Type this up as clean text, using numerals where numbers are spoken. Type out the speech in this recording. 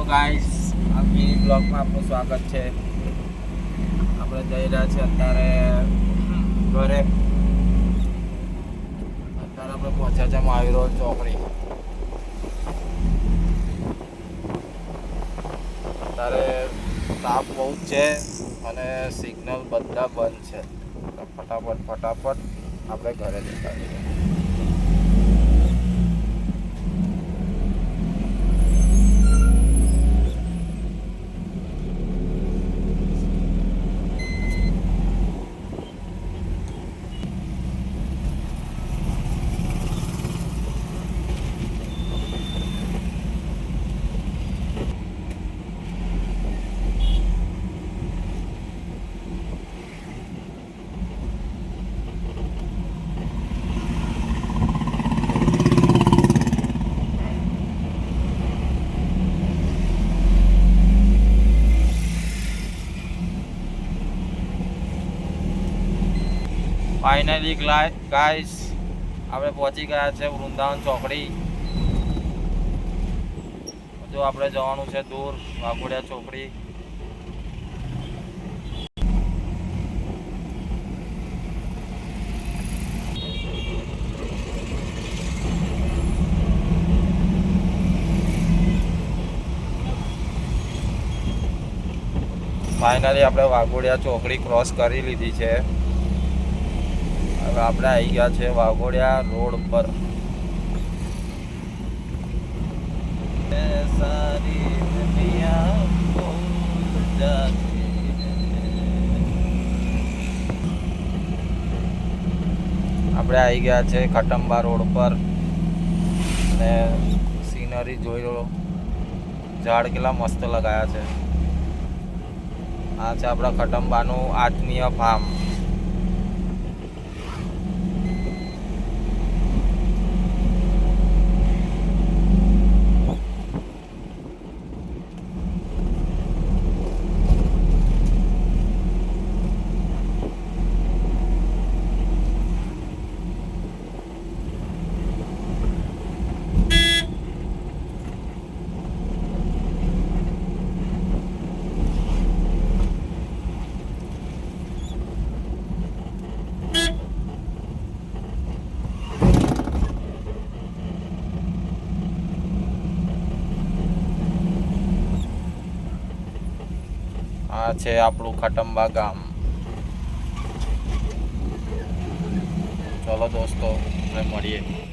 Guys, આ mini બ્લોગમાં આપનું સ્વાગત છે. આપણે જઈ રહ્યા છીએ અત્યારે ઘરે. અત્યારે આપણે પહોંચ્યા છે મહાવીર રોડ ચોકડી. અત્યારે તાપ બહુ જ છે અને સિગ્નલ બધા બંધ છે. ફટાફટ આપણે ઘરે જતા રહીએ. ફાઇનલી ગાઈસ, આપણે પહોંચી ગયા છે વૃંદાવન ચોકડી. જો આપણે જવાનું છે દૂર વાઘોડિયા ચોકડી. ફાઇનલી આપણે વાઘોડિયા ચોકડી ક્રોસ કરી લીધી છે. હવે આપણે આવી ગયા છે વાઘોડિયા રોડ પર. આપણે આવી ગયા છે ખટંબા રોડ પર અને સીનરી જોઈ લો, ઝાડ કેટલા મસ્ત લગાયા છે. આ છે આપણા ખટંબાનું આત્મીય ફાર્મ. આ છે આપણું ખટંબા ગામ. ચલો દોસ્તો, આપણે મળીએ.